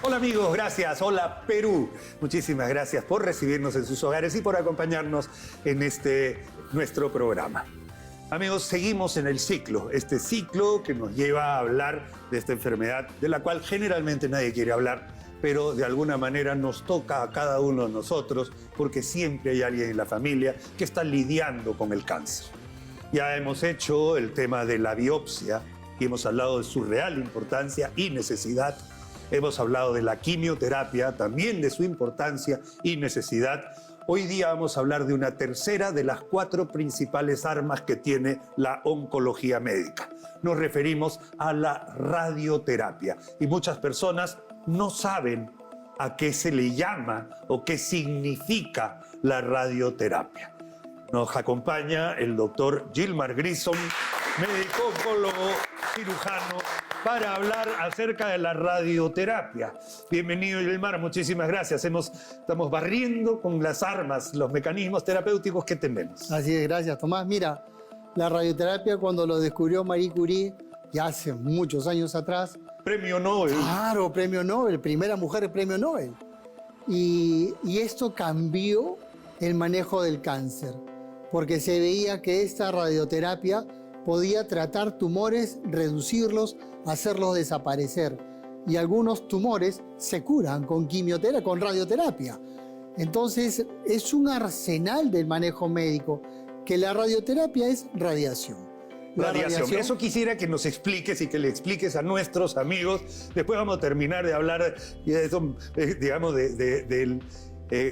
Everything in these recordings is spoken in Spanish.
Hola amigos, gracias. Hola Perú. Muchísimas gracias por recibirnos en sus hogares y por acompañarnos en nuestro programa. Amigos, seguimos en el ciclo, este ciclo que nos lleva a hablar de esta enfermedad de la cual generalmente nadie quiere hablar, pero de alguna manera nos toca a cada uno de nosotros porque siempre hay alguien en la familia que está lidiando con el cáncer. Ya hemos hecho el tema de la biopsia y hemos hablado de su real importancia y necesidad. Hemos hablado de la quimioterapia, también de su importancia y necesidad. Hoy día vamos a hablar de una tercera de las 4 principales armas que tiene la oncología médica. Nos referimos a la radioterapia. Y muchas personas no saben a qué se le llama o qué significa la radioterapia. Nos acompaña el doctor Gilmar Grissom, médico, oncólogo, cirujano, para hablar acerca de la radioterapia. Bienvenido, Gilmar, muchísimas gracias. Estamos barriendo con las armas, los mecanismos terapéuticos que tenemos. Así es, gracias, Tomás. Mira, la radioterapia cuando lo descubrió Marie Curie, ya hace muchos años atrás. Premio Nobel. Claro, premio Nobel, primera mujer premio Nobel. Y esto cambió el manejo del cáncer, porque se veía que esta radioterapia podía tratar tumores, reducirlos, hacerlos desaparecer. Y algunos tumores se curan con quimioterapia, con radioterapia. Entonces, es un arsenal del manejo médico, que la radioterapia es radiación. Radiación. Eso quisiera que nos expliques y que le expliques a nuestros amigos. Después vamos a terminar de hablar de eso, digamos, del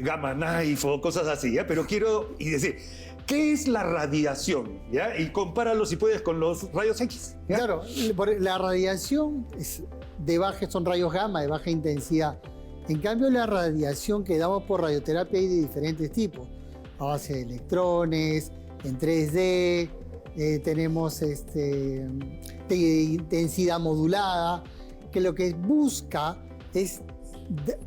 gamma knife o cosas así, ¿ya? Pero quiero decir, ¿qué es la radiación? ¿Ya? Y compáralo, si puedes, con los rayos X. ¿Ya? Claro, la radiación son rayos gamma de baja intensidad. En cambio, la radiación que damos por radioterapia hay de diferentes tipos. A base de electrones, en 3D, tenemos de intensidad modulada, que lo que busca es,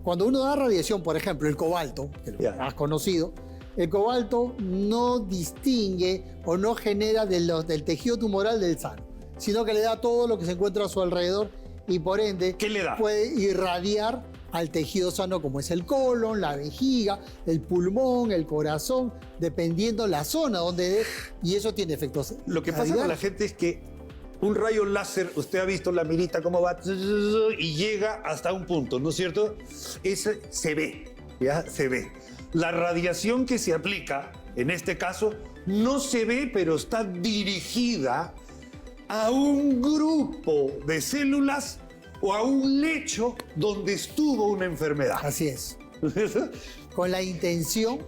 cuando uno da radiación, por ejemplo, el cobalto, que lo has conocido, el cobalto no distingue o no genera del tejido tumoral del sano, sino que le da todo lo que se encuentra a su alrededor y por ende ¿qué le da? Puede irradiar al tejido sano como es el colon, la vejiga, el pulmón, el corazón, dependiendo la zona donde y eso tiene efectos. Lo que pasa con la gente es que un rayo láser, usted ha visto la mirita cómo va y llega hasta un punto, ¿no es cierto? Ese se ve, ya se ve. La radiación que se aplica, en este caso, no se ve, pero está dirigida a un grupo de células o a un lecho donde estuvo una enfermedad. Así es. Con la intención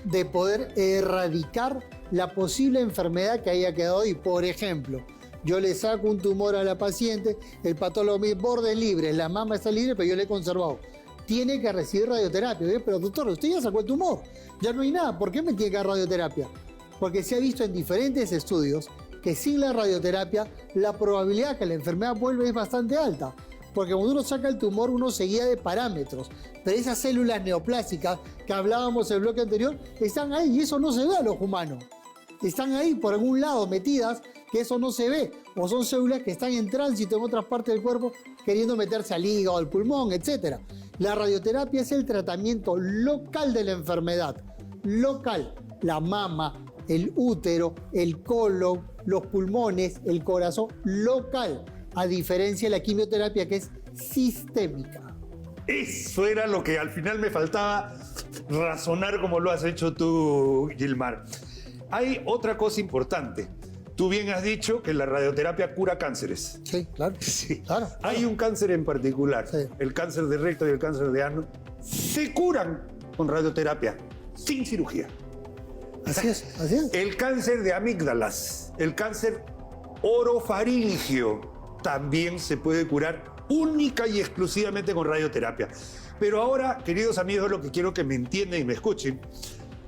de poder erradicar la posible enfermedad que haya quedado ahí. Por ejemplo, yo le saco un tumor a la paciente, el patólogo me dice borde libre, la mama está libre, pero yo le he conservado. Tiene que recibir radioterapia. Pero doctor, usted ya sacó el tumor, ya no hay nada, ¿por qué me tiene que dar radioterapia? Porque se ha visto en diferentes estudios que sin la radioterapia la probabilidad que la enfermedad vuelva es bastante alta. Porque cuando uno saca el tumor, uno se guía de parámetros. Pero esas células neoplásicas que hablábamos en el bloque anterior, están ahí y eso no se ve a los humanos. Están ahí por algún lado metidas, que eso no se ve. O son células que están en tránsito en otras partes del cuerpo queriendo meterse al hígado, al pulmón, etc. La radioterapia es el tratamiento local de la enfermedad. Local. La mama, el útero, el colon, los pulmones, el corazón. Local. A diferencia de la quimioterapia que es sistémica. Eso era lo que al final me faltaba razonar como lo has hecho tú, Gilmar. Hay otra cosa importante. Tú bien has dicho que la radioterapia cura cánceres. Sí, claro. Sí. Claro. Hay un cáncer en particular, sí. El cáncer de recto y el cáncer de ano, se curan con radioterapia, sin cirugía. Así es, así es. El cáncer de amígdalas, el cáncer orofaringio, también se puede curar única y exclusivamente con radioterapia. Pero ahora, queridos amigos, lo que quiero que me entiendan y me escuchen,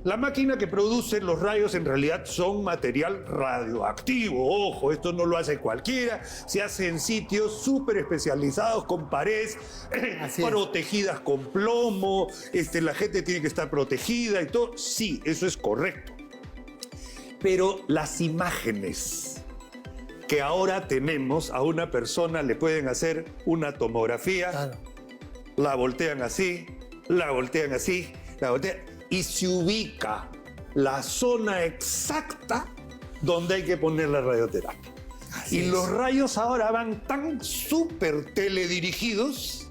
la máquina que produce los rayos en realidad son material radioactivo. Ojo, esto no lo hace cualquiera. Se hace en sitios súper especializados, con paredes protegidas con plomo. La gente tiene que estar protegida y todo. Sí, eso es correcto. Pero las imágenes que ahora tenemos, a una persona le pueden hacer una tomografía. Claro. la voltean así, la voltean así, la voltean, y se ubica la zona exacta donde hay que poner la radioterapia. Y los rayos ahora van tan súper teledirigidos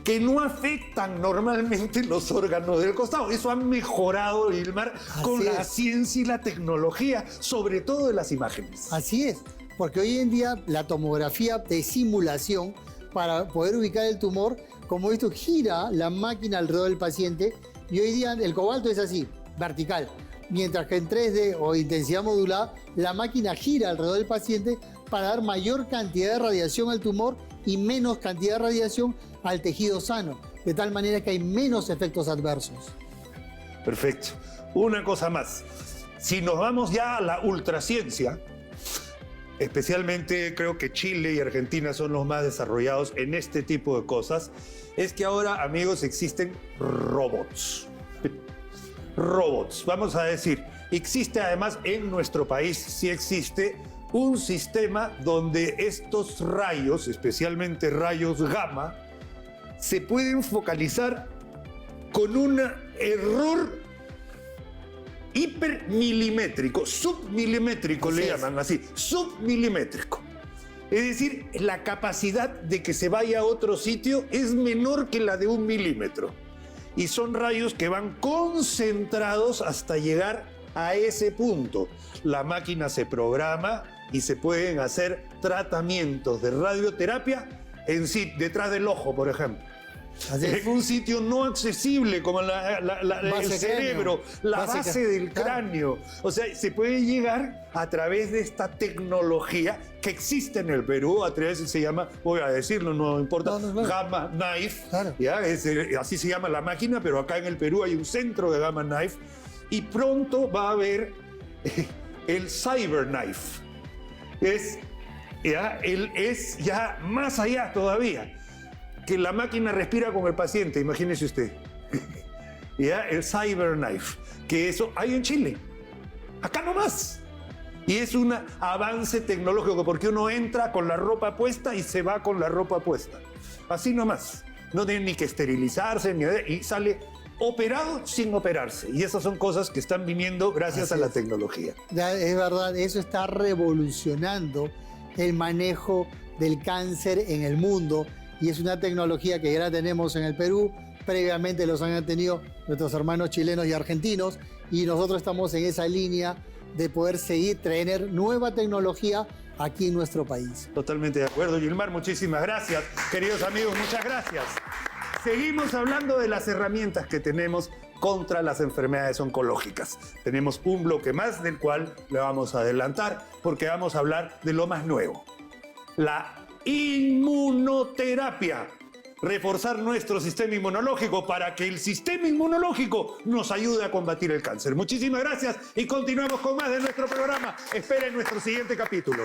que no afectan normalmente los órganos del costado. Eso ha mejorado, Ilmar, con la ciencia y la tecnología, sobre todo de las imágenes. Así es, porque hoy en día la tomografía de simulación, para poder ubicar el tumor, como esto gira la máquina alrededor del paciente, y hoy día el cobalto es así, vertical, mientras que en 3D o intensidad modulada, la máquina gira alrededor del paciente para dar mayor cantidad de radiación al tumor y menos cantidad de radiación al tejido sano, de tal manera que hay menos efectos adversos. Perfecto. Una cosa más. Si nos vamos ya a la ultraciencia, especialmente creo que Chile y Argentina son los más desarrollados en este tipo de cosas, es que ahora, amigos, existen robots. Robots, vamos a decir, existe además en nuestro país, sí existe un sistema donde estos rayos, especialmente rayos gamma, se pueden focalizar con un error hipermilimétrico, submilimétrico le llaman así, submilimétrico. Es decir, la capacidad de que se vaya a otro sitio es menor que la de 1 milímetro. Y son rayos que van concentrados hasta llegar a ese punto. La máquina se programa y se pueden hacer tratamientos de radioterapia detrás del ojo, por ejemplo. En un sitio no accesible como el cerebro, la base del cráneo. O sea, se puede llegar a través de esta tecnología que existe en el Perú, a través se llama, voy a decirlo, no importa, Gamma Knife. Claro. ¿Ya? Así se llama la máquina, pero acá en el Perú hay un centro de Gamma Knife y pronto va a haber el Cyber Knife. Es ya más allá todavía. Que la máquina respira con el paciente, imagínese usted. ¿Ya? El Cyber Knife, que eso hay en Chile, acá nomás. Y es un avance tecnológico, porque uno entra con la ropa puesta y se va con la ropa puesta. Así nomás. No tiene ni que esterilizarse, y sale operado sin operarse. Y esas son cosas que están viniendo gracias a la tecnología. Es verdad, eso está revolucionando el manejo del cáncer en el mundo. Y es una tecnología que ya la tenemos en el Perú, previamente los han tenido nuestros hermanos chilenos y argentinos, y nosotros estamos en esa línea de poder seguir, tener nueva tecnología aquí en nuestro país. Totalmente de acuerdo, Gilmar, muchísimas gracias. Queridos amigos, muchas gracias. Seguimos hablando de las herramientas que tenemos contra las enfermedades oncológicas. Tenemos un bloque más del cual le vamos a adelantar, porque vamos a hablar de lo más nuevo. La inmunoterapia. Reforzar nuestro sistema inmunológico para que el sistema inmunológico nos ayude a combatir el cáncer. Muchísimas gracias y continuamos con más de nuestro programa. Esperen nuestro siguiente capítulo.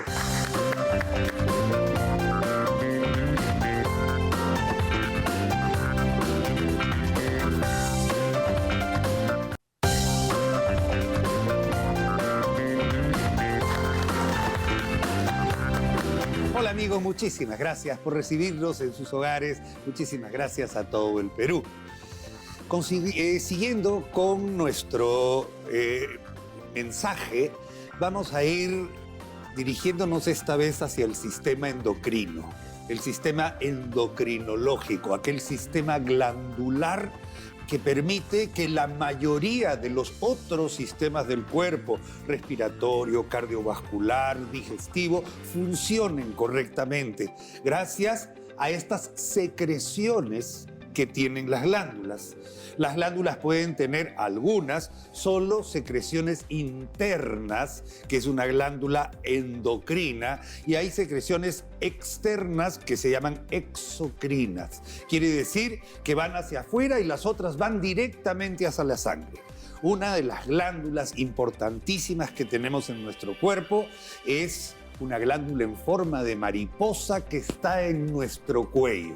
Hola amigos, muchísimas gracias por recibirnos en sus hogares. Muchísimas gracias a todo el Perú. Siguiendo con nuestro mensaje, vamos a ir dirigiéndonos esta vez hacia el sistema endocrino, el sistema endocrinológico, aquel sistema glandular que permite que la mayoría de los otros sistemas del cuerpo, respiratorio, cardiovascular, digestivo, funcionen correctamente, gracias a estas secreciones que tienen las glándulas. Las glándulas pueden tener algunas solo secreciones internas, que es una glándula endocrina, y hay secreciones externas que se llaman exocrinas. Quiere decir que van hacia afuera y las otras van directamente hacia la sangre. Una de las glándulas importantísimas que tenemos en nuestro cuerpo es una glándula en forma de mariposa que está en nuestro cuello,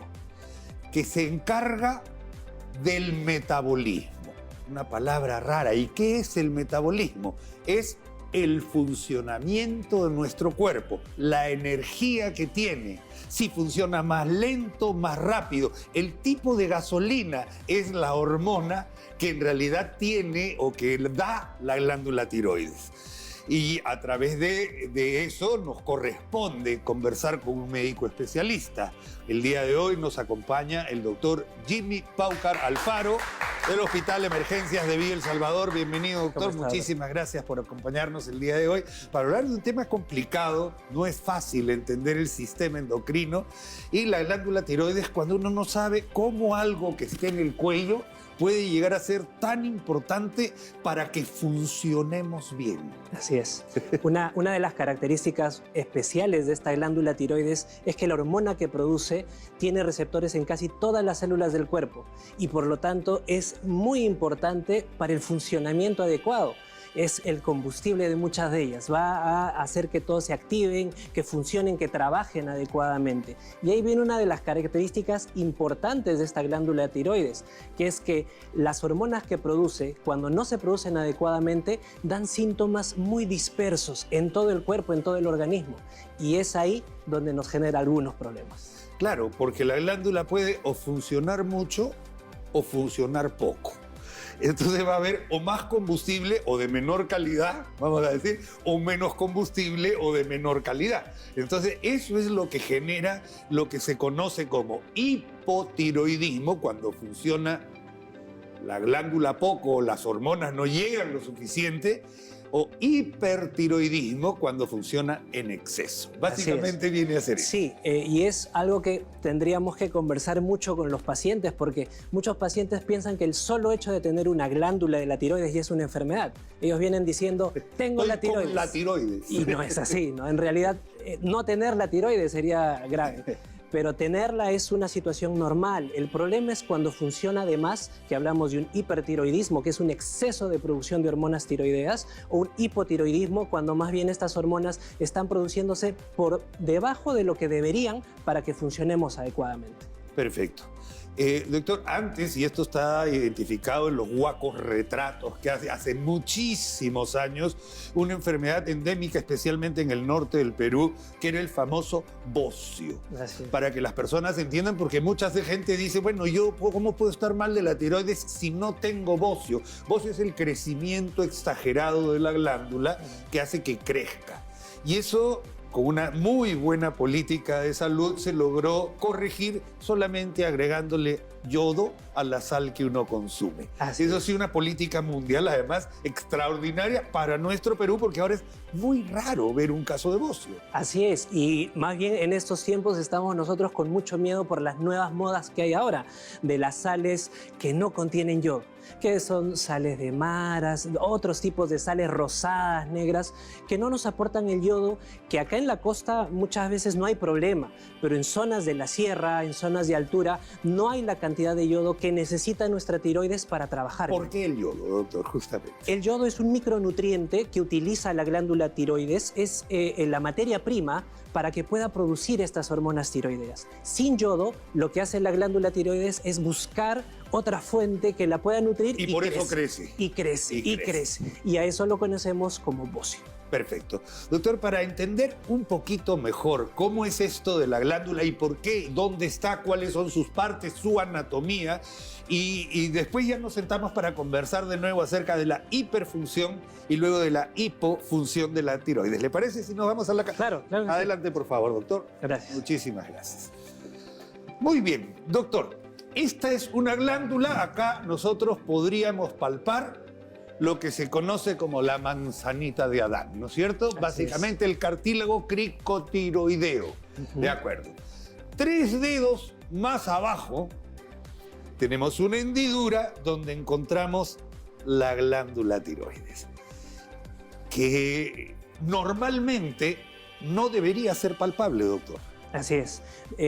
que se encarga del metabolismo. Una palabra rara. ¿Y qué es el metabolismo? Es el funcionamiento de nuestro cuerpo, la energía que tiene, si funciona más lento, más rápido. El tipo de gasolina es la hormona que en realidad tiene o que da la glándula tiroides. Y a través de eso nos corresponde conversar con un médico especialista. El día de hoy nos acompaña el doctor Jimmy Paucar Alfaro del Hospital Emergencias de Villa El Salvador. Bienvenido, doctor. Muchísimas gracias por acompañarnos el día de hoy para hablar de un tema complicado. No es fácil entender el sistema endocrino y la glándula tiroides cuando uno no sabe cómo algo que esté en el cuello puede llegar a ser tan importante para que funcionemos bien. Así es. Una de las características especiales de esta glándula tiroides es que la hormona que produce tiene receptores en casi todas las células del cuerpo y por lo tanto es muy importante para el funcionamiento adecuado. Es el combustible de muchas de ellas, va a hacer que todos se activen, que funcionen, que trabajen adecuadamente. Y ahí viene una de las características importantes de esta glándula tiroides, que es que las hormonas que produce, cuando no se producen adecuadamente, dan síntomas muy dispersos en todo el cuerpo, en todo el organismo. Y es ahí donde nos genera algunos problemas. Claro, porque la glándula puede o funcionar mucho o funcionar poco. Entonces va a haber o más combustible o de menor calidad, vamos a decir, o menos combustible o de menor calidad. Entonces eso es lo que genera lo que se conoce como hipotiroidismo, cuando funciona la glándula poco o las hormonas no llegan lo suficiente, o hipertiroidismo cuando funciona en exceso. Básicamente viene a ser eso. Sí, y es algo que tendríamos que conversar mucho con los pacientes porque muchos pacientes piensan que el solo hecho de tener una glándula de la tiroides ya es una enfermedad. Ellos vienen diciendo, tengo la tiroides. Con la tiroides. Y no es así, ¿no? En realidad, no tener la tiroides sería grave. Pero tenerla es una situación normal. El problema es cuando funciona de más, que hablamos de un hipertiroidismo, que es un exceso de producción de hormonas tiroideas, o un hipotiroidismo, cuando más bien estas hormonas están produciéndose por debajo de lo que deberían para que funcionemos adecuadamente. Perfecto. Doctor, antes, y esto está identificado en los huacos retratos que hace muchísimos años, una enfermedad endémica, especialmente en el norte del Perú, que era el famoso bocio. Gracias. Para que las personas entiendan, porque mucha gente dice, bueno, yo ¿cómo puedo estar mal de la tiroides si no tengo bocio? Bocio es el crecimiento exagerado de la glándula que hace que crezca. Y eso, con una muy buena política de salud, se logró corregir solamente agregándole yodo a la sal que uno consume. Eso sí, una política mundial, además, extraordinaria para nuestro Perú, porque ahora es muy raro ver un caso de bocio. Así es, y más bien en estos tiempos estamos nosotros con mucho miedo por las nuevas modas que hay ahora, de las sales que no contienen yodo, que son sales de maras, otros tipos de sales rosadas, negras, que no nos aportan el yodo, que acá en la costa muchas veces no hay problema, pero en zonas de la sierra, en zonas de altura, no hay la cantidad de yodo que necesita nuestra tiroides para trabajar. ¿Por qué el yodo, doctor, justamente? El yodo es un micronutriente que utiliza la glándula tiroides, es la materia prima para que pueda producir estas hormonas tiroideas. Sin yodo, lo que hace la glándula tiroides es buscar otra fuente que la pueda nutrir. Y por eso crece. Y crece. Y a eso lo conocemos como bocio. Perfecto. Doctor, para entender un poquito mejor cómo es esto de la glándula y por qué, dónde está, cuáles son sus partes, su anatomía, y después ya nos sentamos para conversar de nuevo acerca de la hiperfunción y luego de la hipofunción de la tiroides. ¿Le parece si nos vamos a la... Claro. Adelante, por favor, doctor. Gracias. Muchísimas gracias. Muy bien, doctor. Esta es una glándula. Acá nosotros podríamos palpar lo que se conoce como la manzanita de Adán, ¿no es cierto? Básicamente el cartílago cricotiroideo. De acuerdo. 3 dedos más abajo tenemos una hendidura donde encontramos la glándula tiroides, que normalmente no debería ser palpable, doctor. Así es.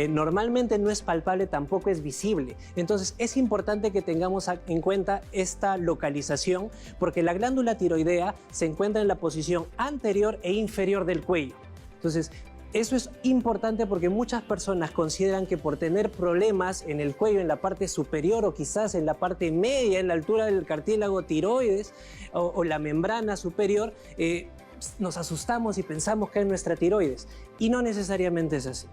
Normalmente no es palpable, tampoco es visible. Entonces es importante que tengamos en cuenta esta localización porque la glándula tiroidea se encuentra en la posición anterior e inferior del cuello. Entonces eso es importante porque muchas personas consideran que por tener problemas en el cuello, en la parte superior o quizás en la parte media, en la altura del cartílago tiroides o la membrana superior, nos asustamos y pensamos que es nuestra tiroides. Y no necesariamente es así.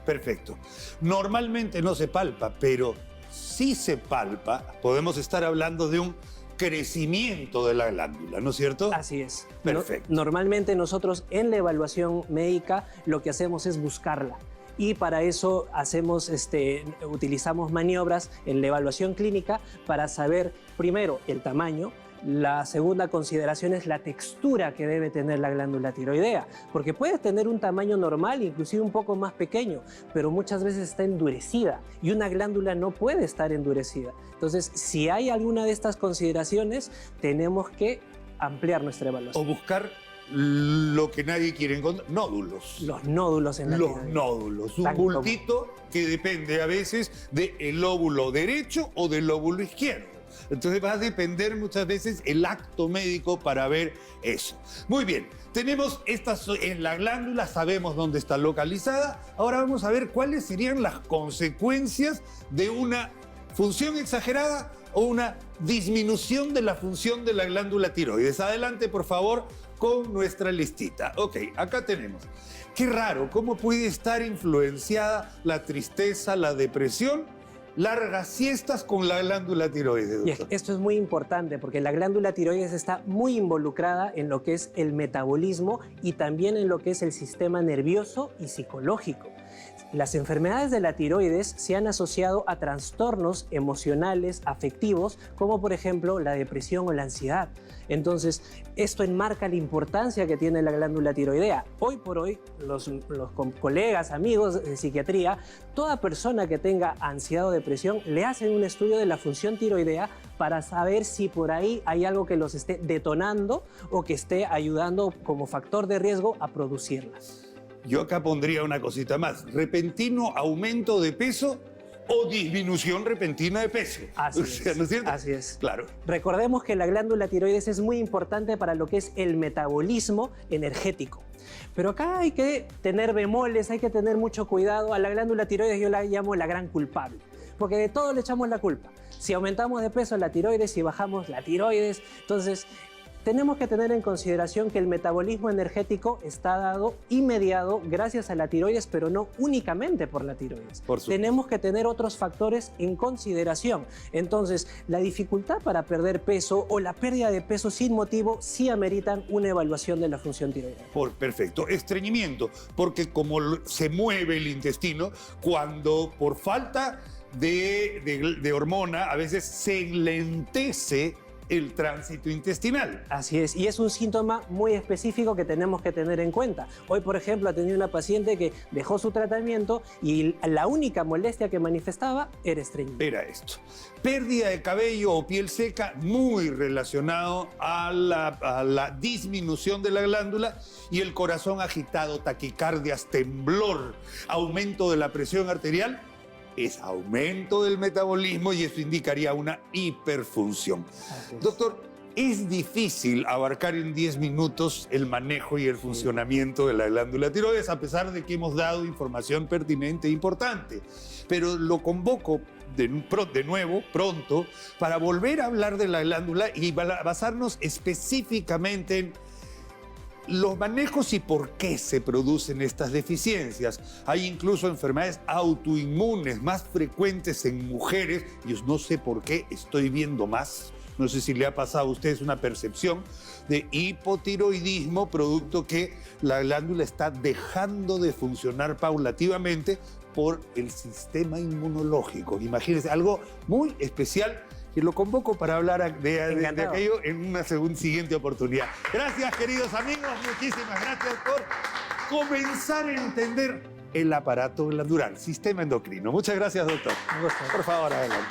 Perfecto. Normalmente no se palpa, pero si se palpa, podemos estar hablando de un crecimiento de la glándula, ¿no es cierto? Así es. Perfecto. Normalmente nosotros en la evaluación médica lo que hacemos es buscarla. Y para eso utilizamos maniobras en la evaluación clínica para saber primero el tamaño. La segunda consideración es la textura que debe tener la glándula tiroidea, porque puede tener un tamaño normal, inclusive un poco más pequeño, pero muchas veces está endurecida y una glándula no puede estar endurecida. Entonces, si hay alguna de estas consideraciones, tenemos que ampliar nuestra evaluación. O buscar lo que nadie quiere encontrar, nódulos. Los nódulos en la Los tiroides. nódulos, un Tan bultito que depende a veces del lóbulo derecho o del lóbulo izquierdo. Entonces va a depender muchas veces el acto médico para ver eso. Muy bien, tenemos estas en la glándula, sabemos dónde está localizada. Ahora vamos a ver cuáles serían las consecuencias de una función exagerada o una disminución de la función de la glándula tiroides. Adelante, por favor, con nuestra listita. Ok, acá tenemos. Qué raro, ¿cómo puede estar influenciada la tristeza, la depresión, largas siestas con la glándula tiroides, Y doctor? esto es muy importante porque la glándula tiroides está muy involucrada en lo que es el metabolismo y también en lo que es el sistema nervioso y psicológico. Las enfermedades de la tiroides se han asociado a trastornos emocionales, afectivos, como por ejemplo la depresión o la ansiedad. Entonces, esto enmarca la importancia que tiene la glándula tiroidea. Hoy por hoy, los colegas, amigos de psiquiatría, toda persona que tenga ansiedad o depresión le hacen un estudio de la función tiroidea para saber si por ahí hay algo que los esté detonando o que esté ayudando como factor de riesgo a producirlas. Yo acá pondría una cosita más. Repentino aumento de peso o disminución repentina de peso. Así es, ¿no es cierto? así es. Claro. Recordemos que la glándula tiroides es muy importante para lo que es el metabolismo energético. Pero acá hay que tener bemoles, hay que tener mucho cuidado. A la glándula tiroides yo la llamo la gran culpable, porque de todo le echamos la culpa. Si aumentamos de peso la tiroides, si bajamos la tiroides, entonces tenemos que tener en consideración que el metabolismo energético está dado y mediado gracias a la tiroides, pero no únicamente por la tiroides. Por supuesto. Tenemos que tener otros factores en consideración. Entonces, la dificultad para perder peso o la pérdida de peso sin motivo sí ameritan una evaluación de la función tiroidea. Perfecto. Estreñimiento, porque como se mueve el intestino, cuando por falta de hormona a veces se enlentece el tránsito intestinal. Así es, y es un síntoma muy específico que tenemos que tener en cuenta. Hoy, por ejemplo, atendí una paciente que dejó su tratamiento y la única molestia que manifestaba era estreñimiento. Era esto. Pérdida de cabello o piel seca, muy relacionado a la disminución de la glándula, y el corazón agitado, taquicardias, temblor, aumento de la presión arterial, es aumento del metabolismo y eso indicaría una hiperfunción. Doctor, es difícil abarcar en 10 minutos el manejo y el funcionamiento de la glándula tiroides, a pesar de que hemos dado información pertinente e importante. Pero lo convoco de nuevo, pronto, para volver a hablar de la glándula y basarnos específicamente en los manejos y por qué se producen estas deficiencias. Hay incluso enfermedades autoinmunes más frecuentes en mujeres. Yo no sé por qué estoy viendo más. No sé si le ha pasado a ustedes una percepción de hipotiroidismo, producto que la glándula está dejando de funcionar paulativamente por el sistema inmunológico. Imagínense, algo muy especial que lo convoco para hablar de aquello en una siguiente oportunidad. Gracias, queridos amigos. Muchísimas gracias por comenzar a entender el aparato glandular, sistema endocrino. Muchas gracias, doctor. Un gusto. Por favor, adelante.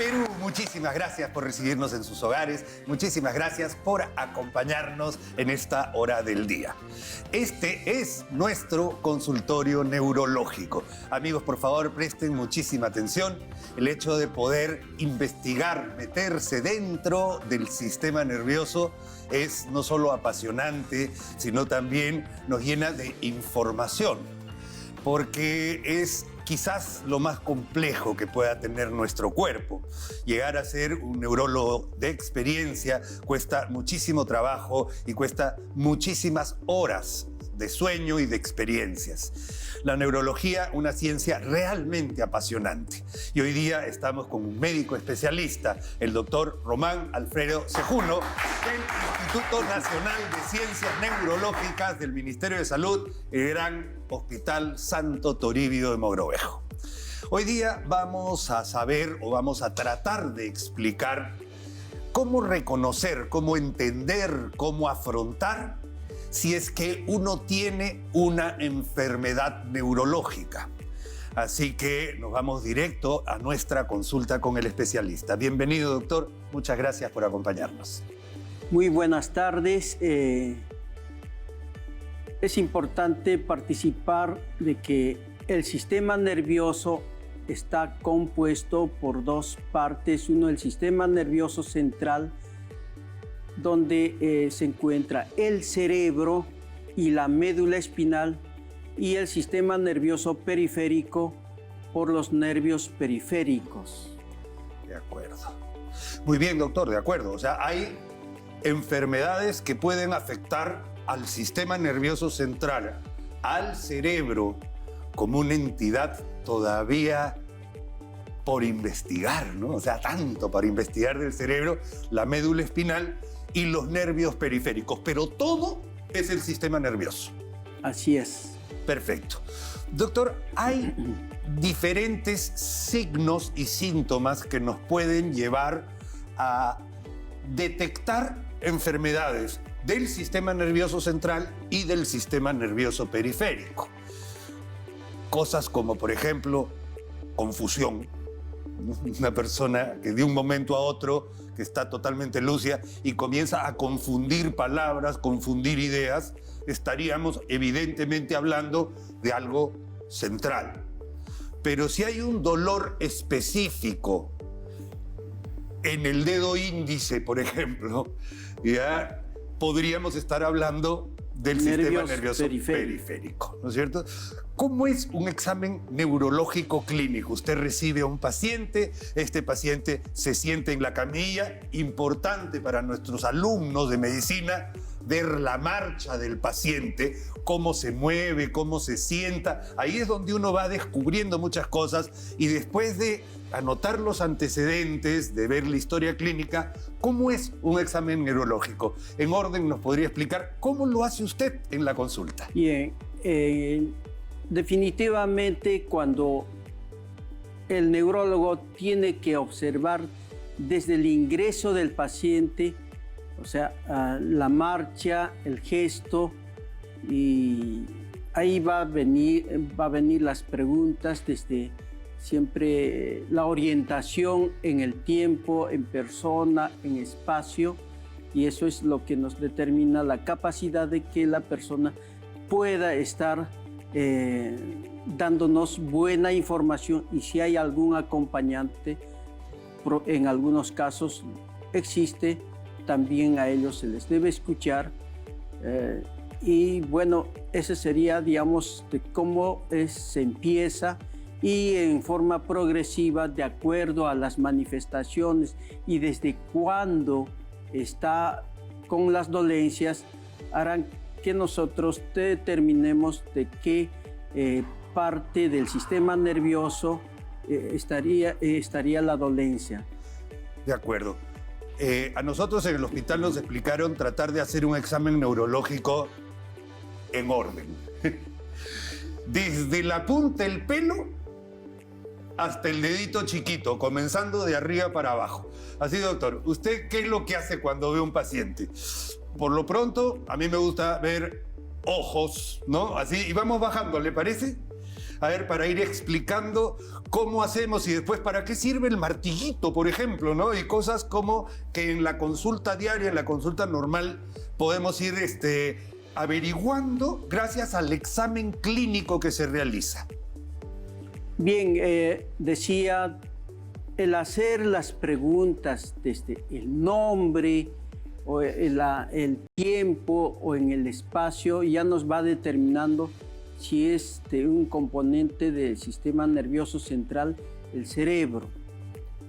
Perú, muchísimas gracias por recibirnos en sus hogares, muchísimas gracias por acompañarnos en esta hora del día. Este es nuestro consultorio neurológico. Amigos, por favor, presten muchísima atención. El hecho de poder investigar, meterse dentro del sistema nervioso es no solo apasionante, sino también nos llena de información, porque es quizás lo más complejo que pueda tener nuestro cuerpo. Llegar a ser un neurólogo de experiencia cuesta muchísimo trabajo y cuesta muchísimas horas de sueño y de experiencias. La neurología, una ciencia realmente apasionante. Y hoy día estamos con un médico especialista, el doctor Román Alfredo Cejuno, del Instituto Nacional de Ciencias Neurológicas del Ministerio de Salud, el Gran Hospital Santo Toribio de Mogrovejo. Hoy día vamos a saber o vamos a tratar de explicar cómo reconocer, cómo entender, cómo afrontar si es que uno tiene una enfermedad neurológica. Así que nos vamos directo a nuestra consulta con el especialista. Bienvenido, doctor. Muchas gracias por acompañarnos. Muy buenas tardes. Es importante participar de que el sistema nervioso está compuesto por dos partes. Uno, el sistema nervioso central, donde se encuentra el cerebro y la médula espinal, y el sistema nervioso periférico por los nervios periféricos. De acuerdo. Muy bien, doctor, de acuerdo. O sea, hay enfermedades que pueden afectar al sistema nervioso central, al cerebro, como una entidad todavía por investigar, ¿no? O sea, tanto para investigar del cerebro, la médula espinal y los nervios periféricos, pero todo es el sistema nervioso. Así es. Perfecto. Doctor, hay diferentes signos y síntomas que nos pueden llevar a detectar enfermedades del sistema nervioso central y del sistema nervioso periférico. Cosas como, por ejemplo, confusión. Una persona que de un momento a otro, que está totalmente lúcida y comienza a confundir palabras, confundir ideas, estaríamos evidentemente hablando de algo central. Pero si hay un dolor específico en el dedo índice, por ejemplo, ya podríamos estar hablando del sistema nervioso periférico, ¿no es cierto? ¿Cómo es un examen neurológico clínico? Usted recibe a un paciente, este paciente se sienta en la camilla. Importante para nuestros alumnos de medicina ver la marcha del paciente, cómo se mueve, cómo se sienta. Ahí es donde uno va descubriendo muchas cosas, y después de anotar los antecedentes, de ver la historia clínica, ¿cómo es un examen neurológico? En orden, ¿nos podría explicar cómo lo hace usted en la consulta? Bien, definitivamente cuando el neurólogo tiene que observar desde el ingreso del paciente, o sea, la marcha, el gesto, y ahí va a venir las preguntas desde siempre la orientación en el tiempo, en persona, en espacio, y eso es lo que nos determina la capacidad de que la persona pueda estar dándonos buena información, y si hay algún acompañante, en algunos casos existe, también a ellos se les debe escuchar. Y bueno, ese sería, digamos, de cómo se empieza, y en forma progresiva, de acuerdo a las manifestaciones y desde cuándo está con las dolencias, harán que nosotros determinemos de qué parte del sistema nervioso estaría la dolencia. De acuerdo. A nosotros en el hospital nos explicaron tratar de hacer un examen neurológico en orden. Desde la punta del pelo hasta el dedito chiquito, comenzando de arriba para abajo. Así, doctor, ¿usted qué es lo que hace cuando ve a un paciente? Por lo pronto, a mí me gusta ver ojos, ¿no? Así, y vamos bajando, ¿le parece? A ver, para ir explicando cómo hacemos y después para qué sirve el martillito, por ejemplo, ¿no? Y cosas como que en la consulta diaria, en la consulta normal, podemos ir averiguando gracias al examen clínico que se realiza. Bien, decía, el hacer las preguntas desde el nombre, o el tiempo o en el espacio ya nos va determinando si es de un componente del sistema nervioso central, el cerebro.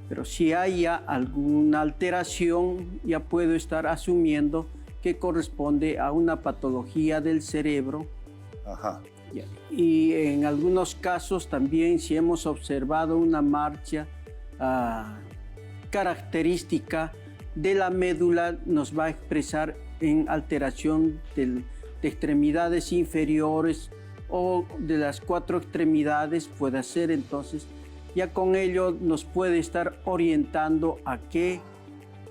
Pero si hay ya alguna alteración, ya puedo estar asumiendo que corresponde a una patología del cerebro. Ajá. Y en algunos casos también, si hemos observado una marcha característica de la médula, nos va a expresar en alteración de extremidades inferiores o de las 4 extremidades, puede ser. Entonces ya con ello nos puede estar orientando a qué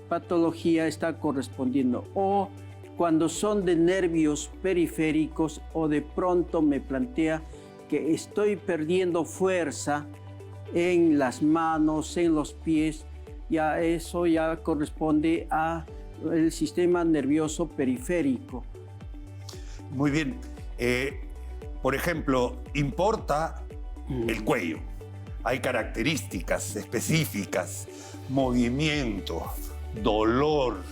patología está correspondiendo. O cuando son de nervios periféricos o de pronto me plantea que estoy perdiendo fuerza en las manos, en los pies, ya eso ya corresponde al sistema nervioso periférico. Muy bien. Por ejemplo, importa el cuello. Hay características específicas, movimiento, dolor,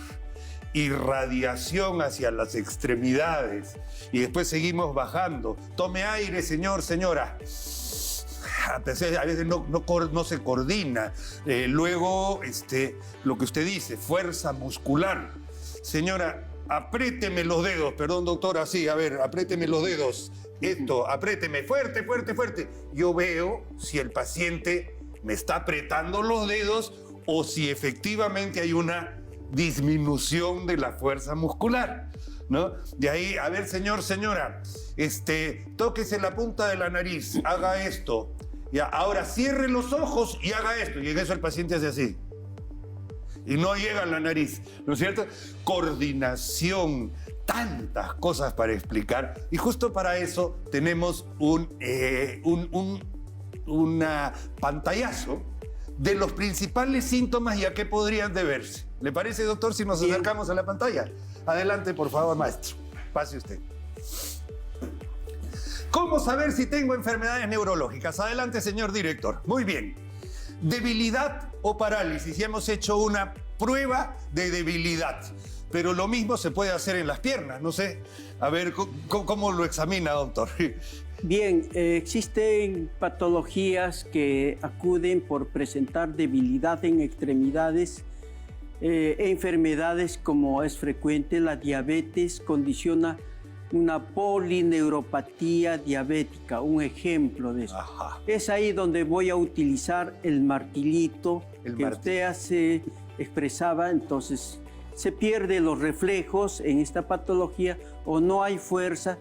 irradiación hacia las extremidades. Y después seguimos bajando. Tome aire, señor, señora. A veces no se coordina. Luego, lo que usted dice, fuerza muscular. Señora, apriéteme los dedos. Perdón, doctora, sí, a ver, apriéteme los dedos. Esto, apriéteme, fuerte, fuerte, fuerte. Yo veo si el paciente me está apretando los dedos o si efectivamente hay una disminución de la fuerza muscular, ¿no? De ahí, a ver, señor, señora, tóquese la punta de la nariz, haga esto. Ya, ahora cierre los ojos y haga esto. Y en eso el paciente hace así. Y no llega a la nariz, ¿no es cierto? Coordinación, tantas cosas para explicar. Y justo para eso tenemos un pantallazo de los principales síntomas y a qué podrían deberse. ¿Le parece, doctor, si nos acercamos a la pantalla? Adelante, por favor, maestro. Pase usted. ¿Cómo saber si tengo enfermedades neurológicas? Adelante, señor director. Muy bien. Debilidad o parálisis. Ya hemos hecho una prueba de debilidad, pero lo mismo se puede hacer en las piernas. No sé, a ver, ¿cómo lo examina, doctor? Bien, existen patologías que acuden por presentar debilidad en extremidades. Enfermedades como es frecuente, la diabetes condiciona una polineuropatía diabética, un ejemplo de eso. Ajá. Es ahí donde voy a utilizar el martillito usted expresaba. Entonces se pierden los reflejos en esta patología o no hay fuerza,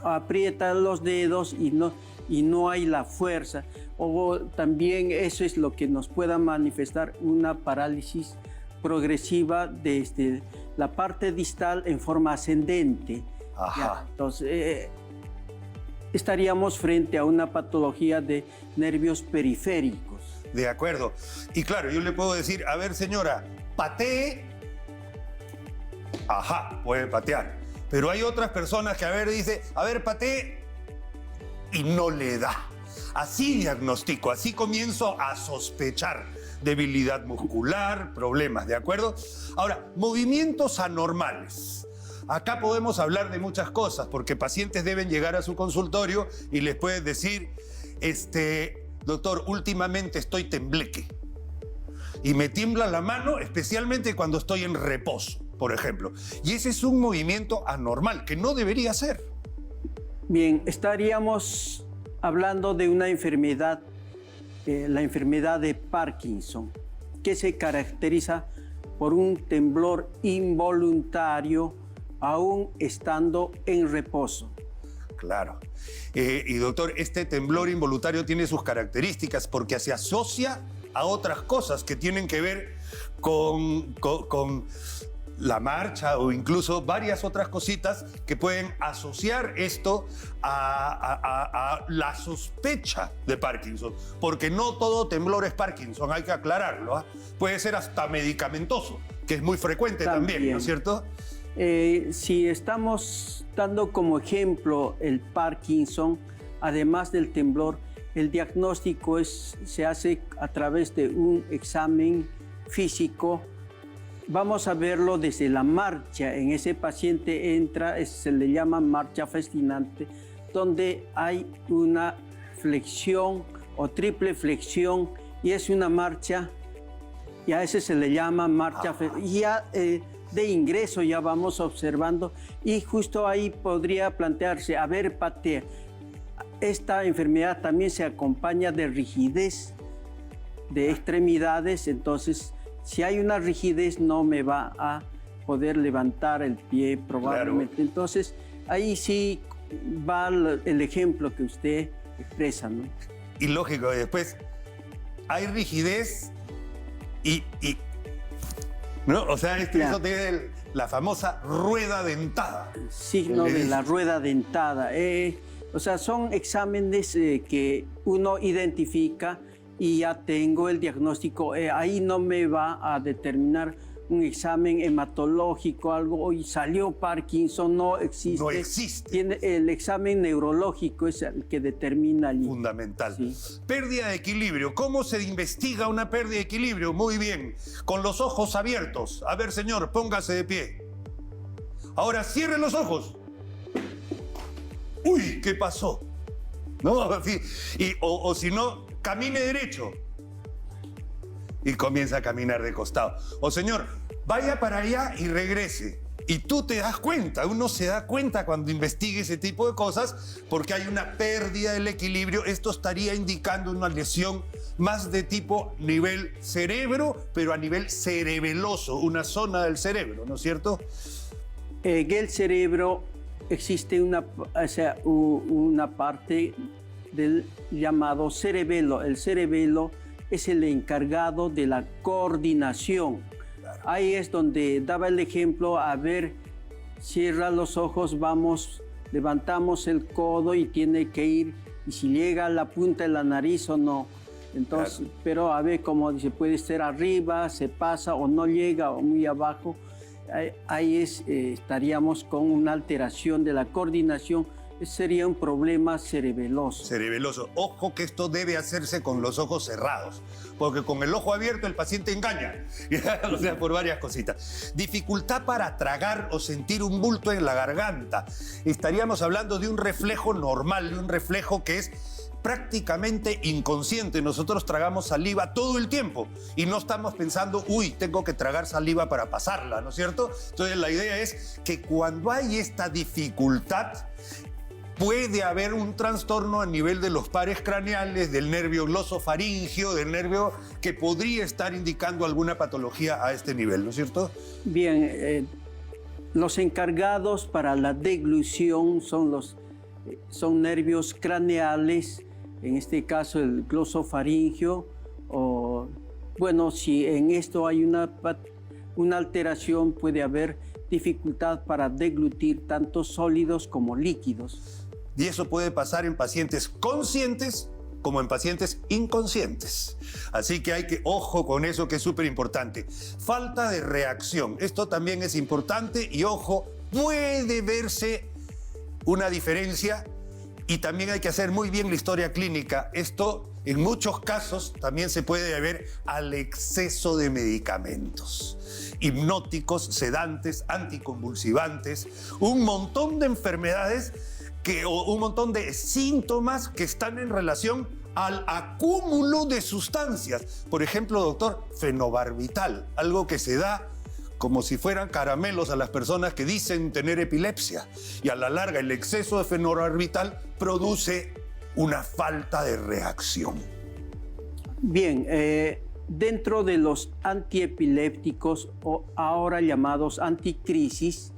aprieta los dedos y no hay la fuerza. O también eso es lo que nos pueda manifestar una parálisis progresiva desde la parte distal en forma ascendente. Ajá. Ya, entonces, estaríamos frente a una patología de nervios periféricos. De acuerdo. Y claro, yo le puedo decir, a ver, señora, patee. Ajá, puede patear. Pero hay otras personas que, a ver, dice, a ver, patee, y no le da. Así diagnostico, así comienzo a sospechar debilidad muscular, problemas, ¿de acuerdo? Ahora, movimientos anormales. Acá podemos hablar de muchas cosas, porque pacientes deben llegar a su consultorio y les pueden decir, doctor, últimamente estoy tembleque. Y me tiembla la mano, especialmente cuando estoy en reposo, por ejemplo. Y ese es un movimiento anormal, que no debería ser. Bien, estaríamos hablando de una enfermedad, la enfermedad de Parkinson, que se caracteriza por un temblor involuntario aún estando en reposo. Claro. Y doctor, este temblor involuntario tiene sus características porque se asocia a otras cosas que tienen que ver con la marcha o incluso varias otras cositas que pueden asociar esto a la sospecha de Parkinson, porque no todo temblor es Parkinson, hay que aclararlo, ¿ah? Puede ser hasta medicamentoso, que es muy frecuente también, ¿no es cierto? Si estamos dando como ejemplo el Parkinson, además del temblor, el diagnóstico se hace a través de un examen físico. Vamos a verlo desde la marcha. En ese paciente entra, se le llama marcha fascinante, donde hay una flexión o triple flexión, y es una marcha, y a ese se le llama marcha de ingreso ya vamos observando, y justo ahí podría plantearse, a ver, Pate, esta enfermedad también se acompaña de rigidez de extremidades, entonces si hay una rigidez no me va a poder levantar el pie probablemente. Claro. Entonces ahí sí va el ejemplo que usted expresa, ¿no? Y lógico, después hay rigidez y ¿no? O sea, eso tiene la famosa rueda dentada. Signo de la rueda dentada. O sea, son exámenes que uno identifica y ya tengo el diagnóstico. Ahí no me va a determinar un examen hematológico, algo, hoy salió Parkinson, no existe. No existe. Tiene, el examen neurológico es el que determina allí. Fundamental. Sí. Pérdida de equilibrio. ¿Cómo se investiga una pérdida de equilibrio? Muy bien. Con los ojos abiertos. A ver, señor, póngase de pie. Ahora cierre los ojos. Uy, ¿qué pasó? No, o si no, camine derecho. Y comienza a caminar de costado. O señor, vaya para allá y regrese. Y tú te das cuenta, uno se da cuenta cuando investiga ese tipo de cosas porque hay una pérdida del equilibrio. Esto estaría indicando una lesión más de tipo nivel cerebro, pero a nivel cerebeloso, una zona del cerebro, ¿no es cierto? En el cerebro existe una parte del llamado cerebelo. El cerebelo es el encargado de la coordinación. Claro. Ahí es donde daba el ejemplo, a ver, cierra los ojos, vamos, levantamos el codo y tiene que ir, y si llega a la punta de la nariz o no. Entonces, claro. Pero a ver, como dice, puede ser arriba, se pasa o no llega o muy abajo. Ahí estaríamos con una alteración de la coordinación. Sería un problema cerebeloso. Cerebeloso. Ojo que esto debe hacerse con los ojos cerrados, porque con el ojo abierto el paciente engaña. O sea, por varias cositas. Dificultad para tragar o sentir un bulto en la garganta. Estaríamos hablando de un reflejo normal, de un reflejo que es prácticamente inconsciente. Nosotros tragamos saliva todo el tiempo y no estamos pensando, uy, tengo que tragar saliva para pasarla, ¿no es cierto? Entonces la idea es que cuando hay esta dificultad, puede haber un trastorno a nivel de los pares craneales, del nervio glosofaringio, del nervio que podría estar indicando alguna patología a este nivel, ¿no es cierto? Bien, los encargados para la deglución son nervios craneales, en este caso el glosofaringio, o bueno, si en esto hay una alteración, puede haber dificultad para deglutir tanto sólidos como líquidos. Y eso puede pasar en pacientes conscientes como en pacientes inconscientes. Así que hay que, ojo con eso que es súper importante. Falta de reacción. Esto también es importante y ojo, puede verse una diferencia y también hay que hacer muy bien la historia clínica. Esto en muchos casos también se puede deber al exceso de medicamentos. Hipnóticos, sedantes, anticonvulsivantes, un montón de enfermedades o un montón de síntomas que están en relación al acúmulo de sustancias. Por ejemplo, doctor, fenobarbital, algo que se da como si fueran caramelos a las personas que dicen tener epilepsia. Y a la larga, el exceso de fenobarbital produce una falta de reacción. Bien, dentro de los antiepilépticos o ahora llamados anticrisis,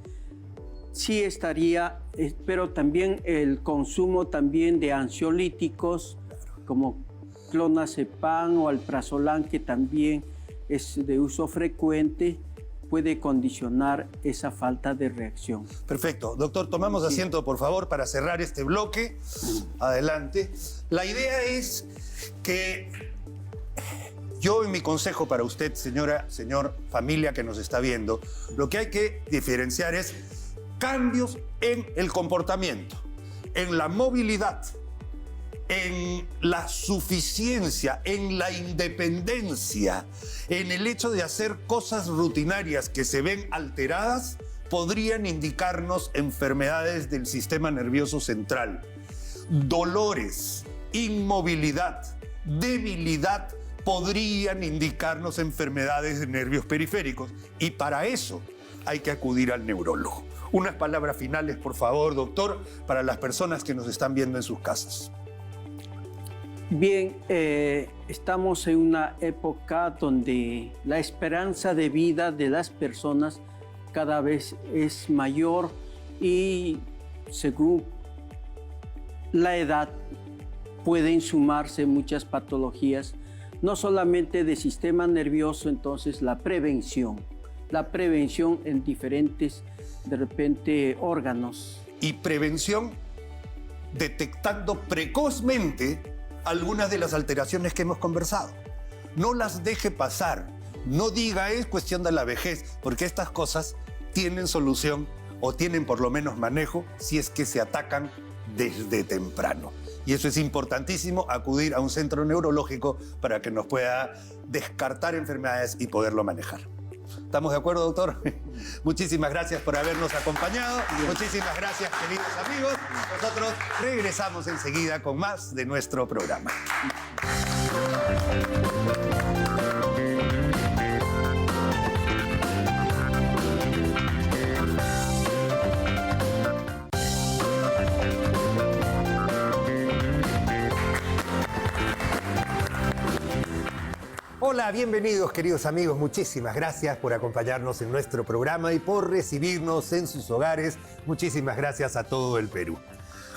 sí estaría, pero también el consumo también de ansiolíticos como clonazepam o alprazolam, que también es de uso frecuente. puede condicionar esa falta de reacción. Perfecto. Doctor, tomamos asiento, por favor, para cerrar este bloque. Adelante. La idea es que yo, en mi consejo para usted, señora, señor, familia que nos está viendo, lo que hay que diferenciar es cambios en el comportamiento, en la movilidad, en la suficiencia, en la independencia, en el hecho de hacer cosas rutinarias que se ven alteradas, podrían indicarnos enfermedades del sistema nervioso central. Dolores, inmovilidad, debilidad podrían indicarnos enfermedades de nervios periféricos, y para eso hay que acudir al neurólogo. Unas palabras finales, por favor, doctor, para las personas que nos están viendo en sus casas. Bien, estamos en una época donde la esperanza de vida de las personas cada vez es mayor y según la edad pueden sumarse muchas patologías, no solamente del sistema nervioso. Entonces la prevención en diferentes, de repente, órganos. Y prevención detectando precozmente algunas de las alteraciones que hemos conversado. No las deje pasar. No diga es cuestión de la vejez, porque estas cosas tienen solución o tienen por lo menos manejo si es que se atacan desde temprano. Y eso es importantísimo, acudir a un centro neurológico para que nos pueda descartar enfermedades y poderlo manejar. ¿Estamos de acuerdo, doctor? Muchísimas gracias por habernos acompañado. Muchísimas gracias, queridos amigos. Nosotros regresamos enseguida con más de nuestro programa. Hola, bienvenidos queridos amigos, muchísimas gracias por acompañarnos en nuestro programa y por recibirnos en sus hogares. Muchísimas gracias a todo el Perú.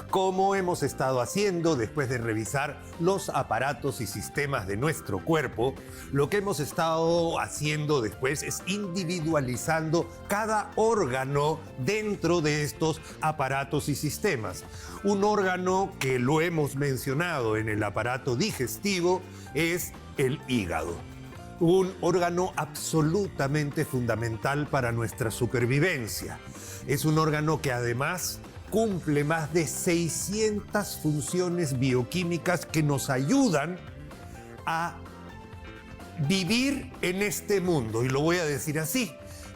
Como hemos estado haciendo después de revisar los aparatos y sistemas de nuestro cuerpo, lo que hemos estado haciendo después es individualizando cada órgano dentro de estos aparatos y sistemas. Un órgano que lo hemos mencionado en el aparato digestivo es el hígado, un órgano absolutamente fundamental para nuestra supervivencia. Es un órgano que además cumple más de 600 funciones bioquímicas que nos ayudan a vivir en este mundo. Y lo voy a decir así,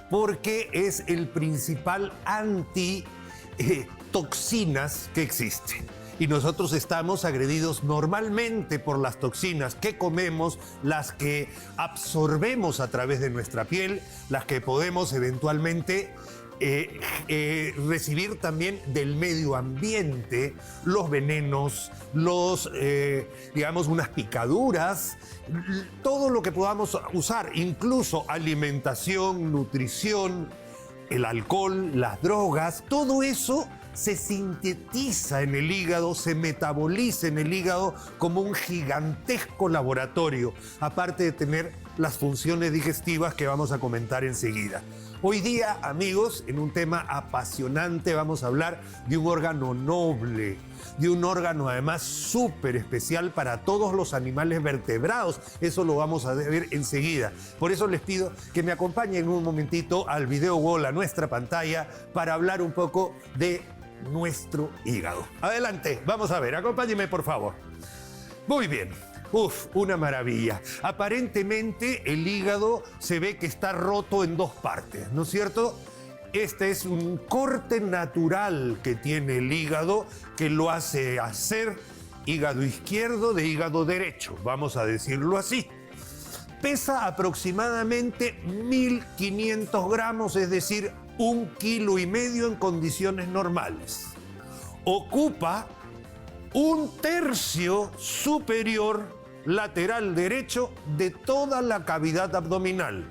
porque es el principal anti-toxinas que existe. Y nosotros estamos agredidos normalmente por las toxinas que comemos, las que absorbemos a través de nuestra piel, las que podemos eventualmente recibir también del medio ambiente, los venenos, digamos, unas picaduras, todo lo que podamos usar, incluso alimentación, nutrición, el alcohol, las drogas, todo eso se sintetiza en el hígado, se metaboliza en el hígado como un gigantesco laboratorio, aparte de tener las funciones digestivas que vamos a comentar enseguida. Hoy día, amigos, en un tema apasionante vamos a hablar de un órgano noble, de un órgano además súper especial para todos los animales vertebrados. Eso lo vamos a ver enseguida. Por eso les pido que me acompañen un momentito al video wall, a nuestra pantalla, para hablar un poco de nuestro hígado. Adelante, vamos a ver, acompáñenme por favor. Muy bien. Una maravilla. Aparentemente el hígado se ve que está roto en dos partes, ¿no es cierto? Este es un corte natural que tiene el hígado que lo hace hacer hígado izquierdo de hígado derecho, vamos a decirlo así. Pesa aproximadamente 1.500 gramos, es decir, 1,5 kilos en condiciones normales. Ocupa 1/3 superior lateral derecho de toda la cavidad abdominal.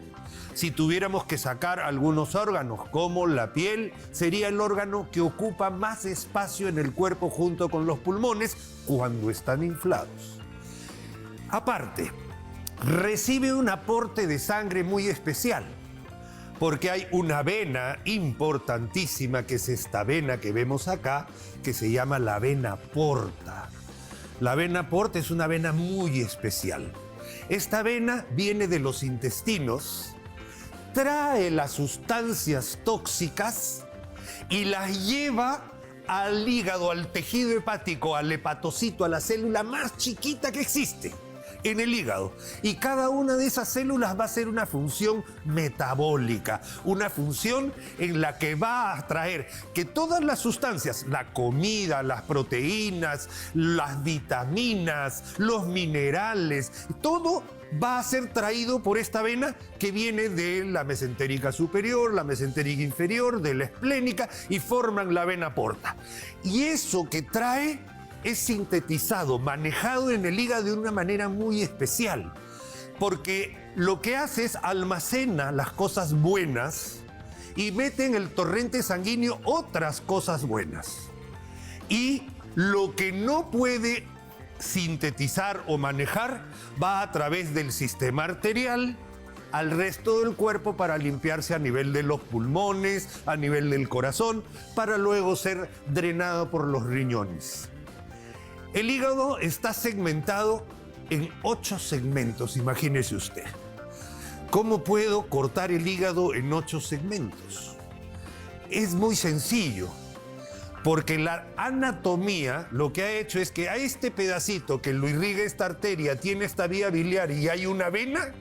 Si tuviéramos que sacar algunos órganos, como la piel, sería el órgano que ocupa más espacio en el cuerpo junto con los pulmones cuando están inflados. Aparte, recibe un aporte de sangre muy especial. porque hay una vena importantísima, que es esta vena que vemos acá, que se llama la vena porta. La vena porta es una vena muy especial. Esta vena viene de los intestinos, trae las sustancias tóxicas y las lleva al hígado, al tejido hepático, al hepatocito, a la célula más chiquita que existe en el hígado. Y cada una de esas células va a hacer una función metabólica, una función en la que va a traer que todas las sustancias, la comida, las proteínas, las vitaminas, los minerales, todo va a ser traído por esta vena que viene de la mesentérica superior, la mesentérica inferior, de la esplénica, y forman la vena porta. Y eso que trae es sintetizado, manejado en el hígado de una manera muy especial, porque lo que hace es almacena las cosas buenas y mete en el torrente sanguíneo otras cosas buenas. Y lo que no puede sintetizar o manejar va a través del sistema arterial al resto del cuerpo para limpiarse a nivel de los pulmones, a nivel del corazón, para luego ser drenado por los riñones. El hígado está segmentado en 8 segmentos, imagínese usted. ¿Cómo puedo cortar el hígado en 8 segmentos? Es muy sencillo, porque la anatomía lo que ha hecho es que a este pedacito que lo irriga esta arteria tiene esta vía biliar y hay una vena,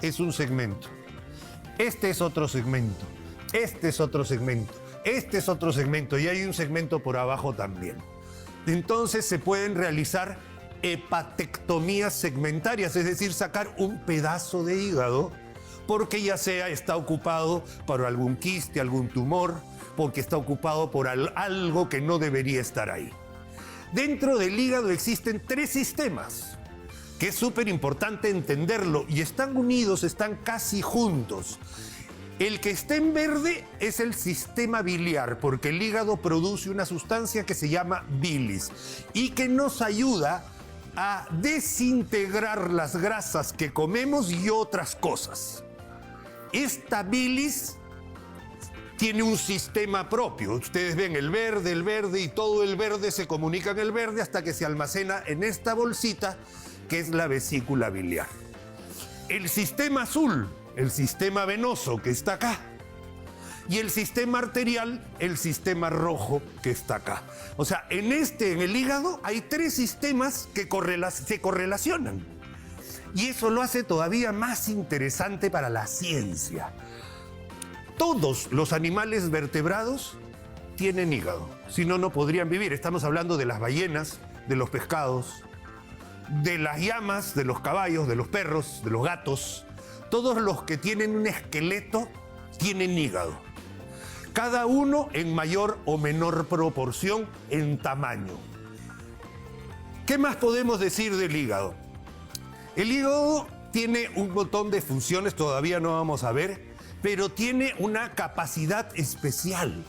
es un segmento. Este es otro segmento, este es otro segmento, este es otro segmento y hay un segmento por abajo también. Entonces se pueden realizar hepatectomías segmentarias, es decir, sacar un pedazo de hígado porque ya sea está ocupado por algún quiste, algún tumor, porque está ocupado por algo que no debería estar ahí. Dentro del hígado existen 3 sistemas, que es súper importante entenderlo, y están unidos, están casi juntos. El que está en verde es el sistema biliar, porque el hígado produce una sustancia que se llama bilis y que nos ayuda a desintegrar las grasas que comemos y otras cosas. Esta bilis tiene un sistema propio. Ustedes ven el verde y todo el verde se comunica en el verde hasta que se almacena en esta bolsita que es la vesícula biliar. El sistema azul, el sistema venoso que está acá, y el sistema arterial, el sistema rojo que está acá. O sea, en el hígado hay 3 sistemas que se correlacionan. Y eso lo hace todavía más interesante para la ciencia. Todos los animales vertebrados tienen hígado, si no, no podrían vivir. Estamos hablando de las ballenas, de los pescados, de las llamas, de los caballos, de los perros, de los gatos. Todos los que tienen un esqueleto tienen hígado. Cada uno en mayor o menor proporción en tamaño. ¿Qué más podemos decir del hígado? El hígado tiene un montón de funciones, todavía no vamos a ver, pero tiene una capacidad especial.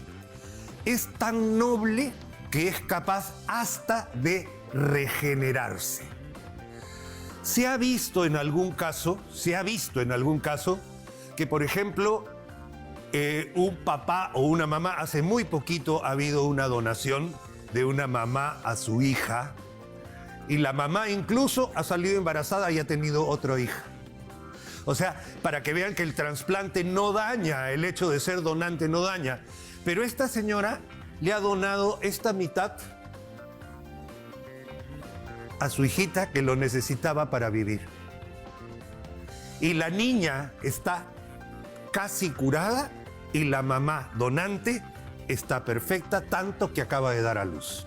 Es tan noble que es capaz hasta de regenerarse. Se ha visto en algún caso que, por ejemplo, un papá o una mamá, hace muy poquito ha habido una donación de una mamá a su hija y la mamá incluso ha salido embarazada y ha tenido otra hija. O sea, para que vean que el trasplante no daña, el hecho de ser donante no daña. Pero esta señora le ha donado esta mitad a su hijita que lo necesitaba para vivir. Y la niña está casi curada y la mamá donante está perfecta, tanto que acaba de dar a luz.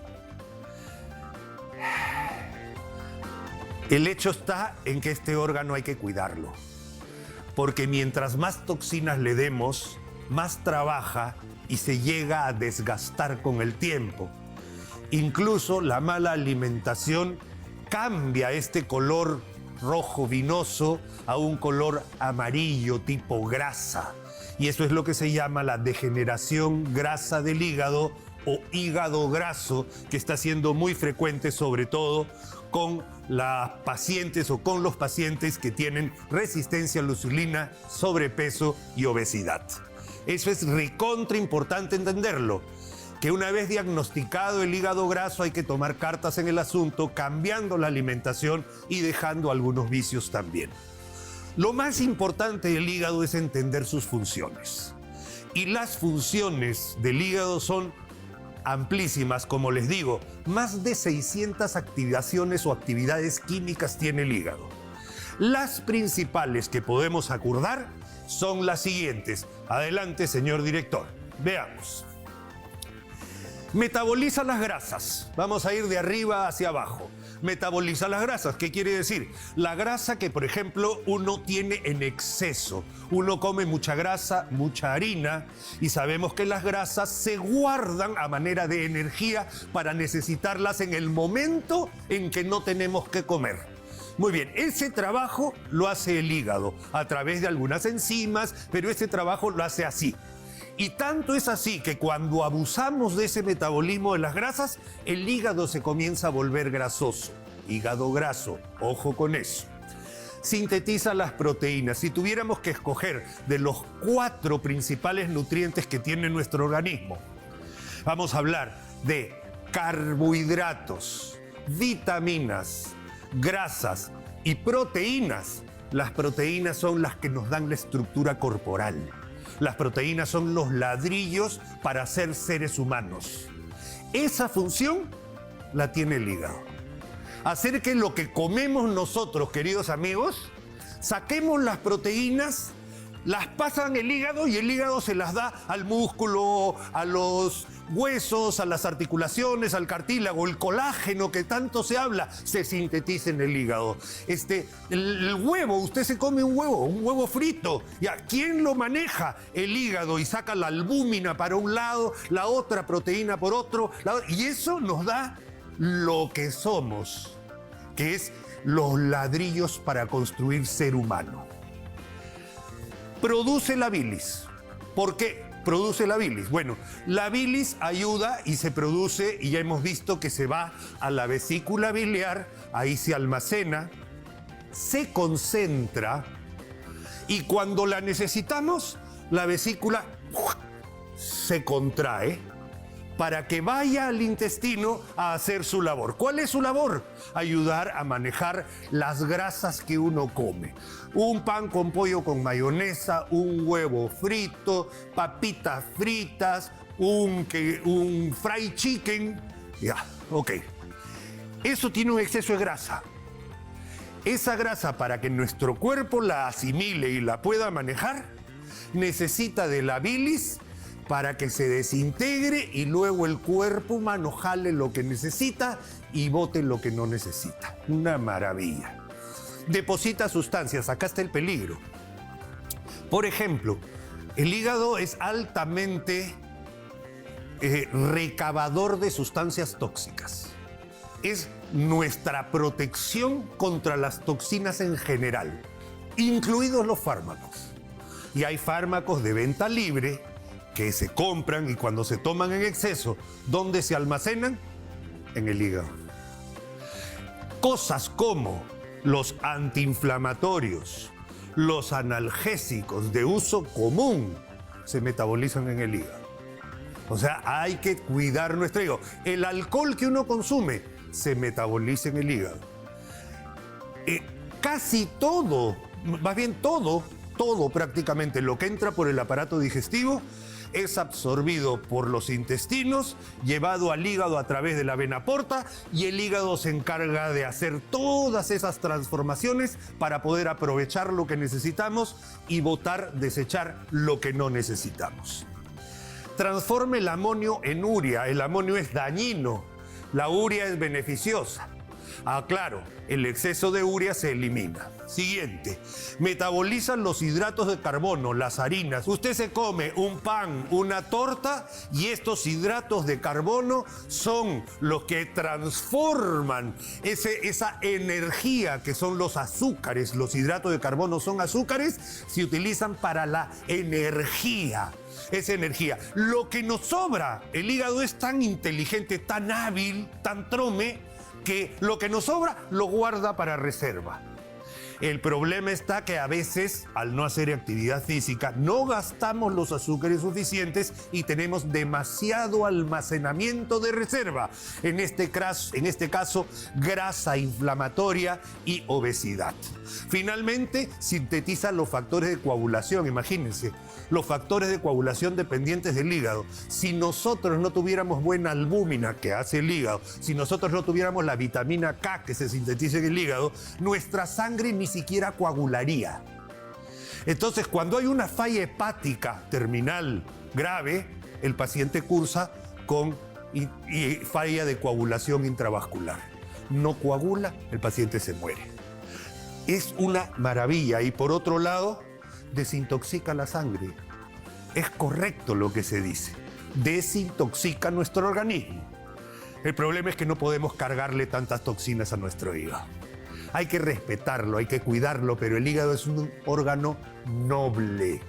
El hecho está en que este órgano hay que cuidarlo, porque mientras más toxinas le demos, más trabaja y se llega a desgastar con el tiempo. Incluso la mala alimentación cambia este color rojo vinoso a un color amarillo tipo grasa. Y eso es lo que se llama la degeneración grasa del hígado o hígado graso, que está siendo muy frecuente sobre todo con las pacientes o con los pacientes que tienen resistencia a la insulina, sobrepeso y obesidad. Eso es recontra importante entenderlo, que una vez diagnosticado el hígado graso hay que tomar cartas en el asunto, cambiando la alimentación y dejando algunos vicios también. Lo más importante del hígado es entender sus funciones. Y las funciones del hígado son amplísimas, como les digo, más de 600 activaciones o actividades químicas tiene el hígado. Las principales que podemos acordar son las siguientes. Adelante, señor director. Veamos. Metaboliza las grasas. Vamos a ir de arriba hacia abajo. Metaboliza las grasas. ¿Qué quiere decir? La grasa que, por ejemplo, uno tiene en exceso. Uno come mucha grasa, mucha harina, y sabemos que las grasas se guardan a manera de energía para necesitarlas en el momento en que no tenemos que comer. Muy bien, ese trabajo lo hace el hígado a través de algunas enzimas, pero ese trabajo lo hace así. Y tanto es así que cuando abusamos de ese metabolismo de las grasas, el hígado se comienza a volver grasoso. Hígado graso, ojo con eso. Sintetiza las proteínas. Si tuviéramos que escoger de los 4 principales nutrientes que tiene nuestro organismo, vamos a hablar de carbohidratos, vitaminas, grasas y proteínas. Las proteínas son las que nos dan la estructura corporal. Las proteínas son los ladrillos para ser seres humanos. Esa función la tiene el hígado. Hacer que lo que comemos nosotros, queridos amigos, saquemos las proteínas, las pasan el hígado y el hígado se las da al músculo, a los huesos, a las articulaciones, al cartílago. El colágeno que tanto se habla se sintetiza en el hígado. El huevo, usted se come un huevo frito. ¿Ya? ¿Quién lo maneja? El hígado, y saca la albúmina para un lado, la otra proteína por otro lado, y eso nos da lo que somos, que es los ladrillos para construir ser humano. Produce la bilis. ¿Por qué produce la bilis? Bueno, la bilis ayuda y se produce, y ya hemos visto que se va a la vesícula biliar, ahí se almacena, se concentra, y cuando la necesitamos, la vesícula se contrae para que vaya al intestino a hacer su labor. ¿Cuál es su labor? Ayudar a manejar las grasas que uno come. Un pan con pollo con mayonesa, un huevo frito, papitas fritas, un fried chicken. Ya, ok. Eso tiene un exceso de grasa. Esa grasa, para que nuestro cuerpo la asimile y la pueda manejar, necesita de la bilis para que se desintegre y luego el cuerpo humano jale lo que necesita y bote lo que no necesita. Una maravilla. Deposita sustancias, acá está el peligro. Por ejemplo, el hígado es altamente recabador de sustancias tóxicas. Es nuestra protección contra las toxinas en general, incluidos los fármacos. Y hay fármacos de venta libre que se compran y cuando se toman en exceso, ¿dónde se almacenan? En el hígado. Cosas como los antiinflamatorios, los analgésicos de uso común, se metabolizan en el hígado. O sea, hay que cuidar nuestro hígado. El alcohol que uno consume se metaboliza en el hígado. Casi todo, más bien todo prácticamente lo que entra por el aparato digestivo es absorbido por los intestinos, llevado al hígado a través de la vena porta, y el hígado se encarga de hacer todas esas transformaciones para poder aprovechar lo que necesitamos y desechar lo que no necesitamos. Transforma el amonio en urea. El amonio es dañino, la urea es beneficiosa. Claro, el exceso de urea se elimina. Siguiente, metabolizan los hidratos de carbono, las harinas. Usted se come un pan, una torta, y estos hidratos de carbono son los que transforman esa energía que son los azúcares. Los hidratos de carbono son azúcares, se utilizan para la energía. Esa energía. Lo que nos sobra, el hígado es tan inteligente, tan hábil, tan trome, que lo que nos sobra lo guarda para reserva. El problema está que a veces, al no hacer actividad física, no gastamos los azúcares suficientes y tenemos demasiado almacenamiento de reserva. En este caso, grasa inflamatoria y obesidad. Finalmente, sintetiza los factores de coagulación. Imagínense, los factores de coagulación dependientes del hígado. Si nosotros no tuviéramos buena albúmina que hace el hígado, si nosotros no tuviéramos la vitamina K que se sintetiza en el hígado, nuestra sangre ni siquiera coagularía. Entonces, cuando hay una falla hepática terminal grave, el paciente cursa con falla de coagulación intravascular. No coagula, el paciente se muere. Es una maravilla. Y por otro lado, desintoxica la sangre. Es correcto lo que se dice. Desintoxica nuestro organismo. El problema es que no podemos cargarle tantas toxinas a nuestro hígado. Hay que respetarlo, hay que cuidarlo, pero el hígado es un órgano noble.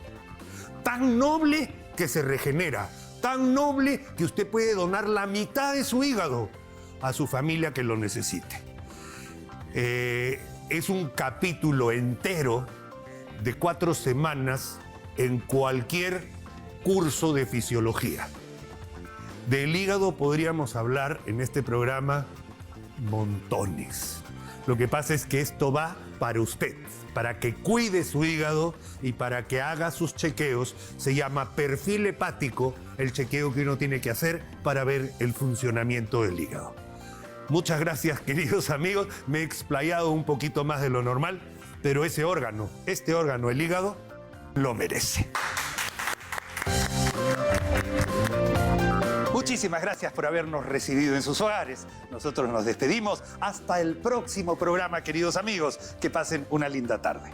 Tan noble que se regenera. Tan noble que usted puede donar la mitad de su hígado a su familia que lo necesite. Es un capítulo entero de 4 semanas en cualquier curso de fisiología. Del hígado podríamos hablar en este programa montones. Lo que pasa es que esto va para usted, para que cuide su hígado y para que haga sus chequeos. Se llama perfil hepático, el chequeo que uno tiene que hacer para ver el funcionamiento del hígado. Muchas gracias, queridos amigos. Me he explayado un poquito más de lo normal, pero este órgano, el hígado, lo merece. Muchísimas gracias por habernos recibido en sus hogares. Nosotros nos despedimos. Hasta el próximo programa, queridos amigos. Que pasen una linda tarde.